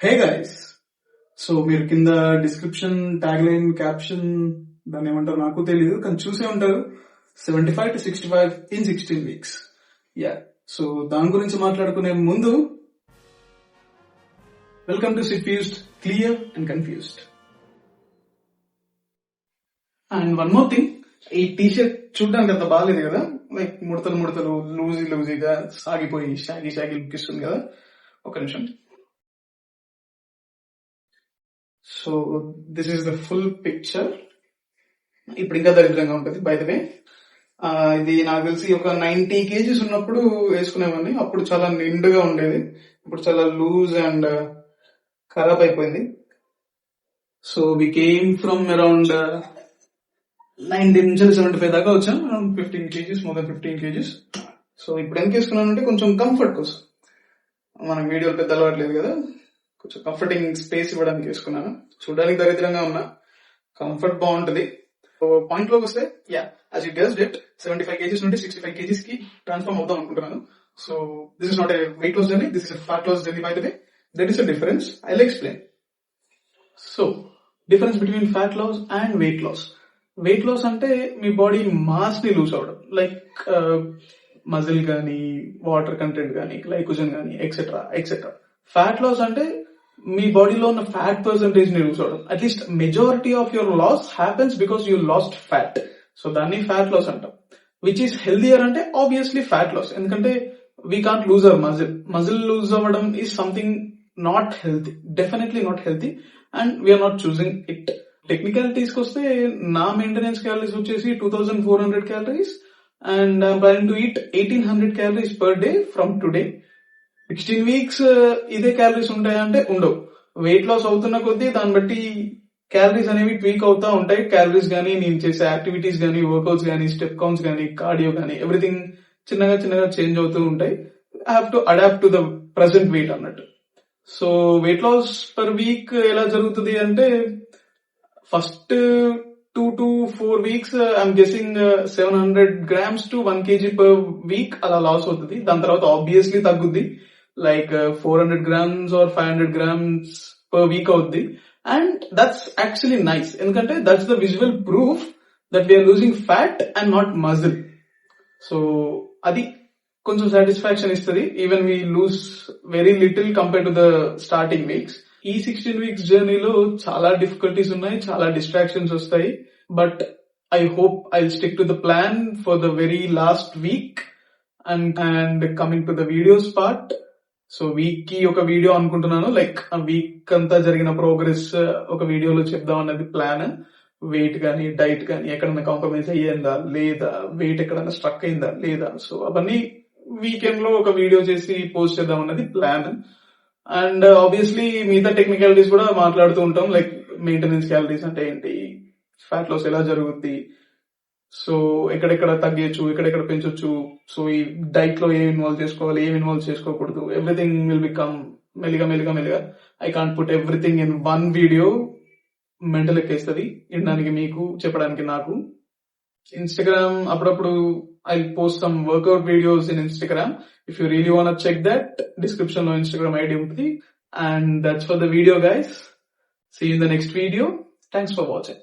Hey guys, so మీరు కింద description, tag line, caption దాన్ని ఏమంటారు నాకు తెలియదు, కానీ చూసే ఉంటారు 75 to 65 in 16 weeks. Yeah, so దాని గురించి మాట్లాడుకునే ముందు వెల్కమ్ టు సిఫ్యూజ్డ్, clear and confused. And one more thing, ఈ టీషర్ట్ చూడడానికి అంత బాగాలేదు కదా, లైక్ ముడతలు ముడతలు, లూజీగా సాగిపోయి షాగి లుక్ ఇస్తుంది కదా. ఒక నిమిషం. So this is the full picture. ఇప్పుడు ఇంకా దరిద్రంగా ఉంటుంది. బై ద వే, ఇది నాకు తెలిసి ఒక 90 kgs ఉన్నప్పుడు వేసుకునేవాడిని. అప్పుడు చాలా నిండుగా ఉండేది. ఇప్పుడు చాలా లూజ్ అండ్ ఖరాబ్ అయిపోయింది. So we came from around 90 నుంచి 75 దాకా వచ్చాం. Around 15 kgs, more than 15 kgs. So ఇప్పుడు ఎందుకు వేసుకున్నానంటే కొంచెం కంఫర్ట్ కోసం. మనకు వీడియోలు పెద్ద అలవాట్లేదు కదా, కొంచెం కంఫర్టింగ్ స్పేస్ ఇవ్వడానికి వేసుకున్నాను. చూడడానికి దరిద్రంగా ఉన్నా, కంఫర్ట్ బాగుంటది. పాయింట్ లోకి వస్తే, yeah, as you guessed it, 75 kgs నుండి 65 kgs కి ట్రాన్స్ఫార్మ్ అవుతాం అనుకుంటున్నాను. So this is not a weight loss journey, this is fat loss journey. By the way, that is a difference. I will explain. So difference between fat loss and weight loss. Weight loss అంటే మీ body mass ని loose అవడం, like muscle కానీ, water content కానీ, glycogen కానీ, etcetera etcetera. Fat loss అంటే మీ బాడీలో ఉన్న ఫ్యాట్ పర్సంటేజ్ ని లూజ్ అవడం. At least majority of your loss happens because you lost fat. So దాన్ని ఫ్యాట్ లాస్ అంటాం. విచ్ ఈస్ హెల్దియర్ అంటే ఆబ్వియస్లీ ఫ్యాట్ లాస్, ఎందుకంటే we can't lose our muscle lose అవ్వడం is something not healthy, definitely not healthy, and we are not choosing it. Technicalities కి వస్తే నా maintenance calories వచ్చేసి 2400 calories and I'm planning to eat 1800 calories per day from today. 16 weeks ఇదే calories ఉంటాయంటే ఉండవు. Weight loss అవుతున్న కొద్దీ దాన్ని బట్టి క్యాలరీస్ అనేవి ట్వీక్ అవుతా ఉంటాయి. క్యాలరీస్ గానీ, నేను చేసే యాక్టివిటీస్ గానీ, వర్కౌట్స్ గానీ, స్టెప్ కౌంట్స్ గానీ, కార్డియో గానీ, ఎవ్రీథింగ్ చిన్నగా చేంజ్ అవుతూ ఉంటాయి. I have to adapt to the present weight అన్నట్టు. So weight loss per week ఎలా జరుగుతుంది అంటే, first 2 to 4 weeks I'm guessing 700 grams to 1 kg per week అలా లాస్ అవుతుంది. దాని తర్వాత ఆబ్వియస్లీ తగ్గుద్ది, like 400 grams or 500 grams per week అవుద్ది. అండ్ దట్స్ యాక్చువల్లీ నైస్, ఎందుకంటే that's the visual proof that we are losing fat and not muscle. So అది కొంచెం satisfaction ఇస్తుంది, even we lose very little compare to the starting weeks. ఈ 16 weeks జర్నీలో చాలా difficulties ఉన్నాయి, చాలా డిస్ట్రాక్షన్స్ వస్తాయి. But I hope I will stick to the plan for the very last week. And coming to the videos part, so weak కి ఒక video అనుకుంటున్నాను, like ఆ వీక్ అంతా జరిగిన ప్రోగ్రెస్ ఒక వీడియోలో చెప్దాం అన్నది ప్లాన్. వెయిట్ కానీ, డైట్ కానీ ఎక్కడన్నా కాంప్రమైజ్ అయ్యిందా లేదా, వెయిట్ ఎక్కడన్నా స్ట్రక్ అయిందా లేదా, సో అవన్నీ వీకెండ్ లో ఒక వీడియో చేసి పోస్ట్ చేద్దాం అన్నది ప్లాన్. అండ్ ఆబ్వియస్లీ మిగతా టెక్నికాలిటీస్ కూడా మాట్లాడుతూ ఉంటాం, లైక్ మెయింటెనెన్స్ క్యాలరీస్ అంటే ఏంటి, ఫ్యాట్ లాస్ ఎలా జరుగుద్ది, సో ఎక్కడెక్కడ తగ్గచ్చు, ఎక్కడెక్కడ పెంచొచ్చు, సో ఈ డైట్ లో ఏం ఇన్వాల్వ్ చేసుకోవాలి, ఏం ఇన్వాల్వ్ చేసుకోకూడదు, ఎవ్రీథింగ్ విల్ బికమ్ మెల్లిగా. I can't put everything in one video, mental ఎక్కేస్తుంది వినడానికి మీకు, చెప్పడానికి నాకు. ఇన్స్టాగ్రామ్ అప్పుడప్పుడు I post some workout videos in Instagram. If you really want check that, description లో ఇన్స్టాగ్రామ్ ఐడి ఉంటుంది. And that's for the video guys. See you in the next video. Thanks for watching.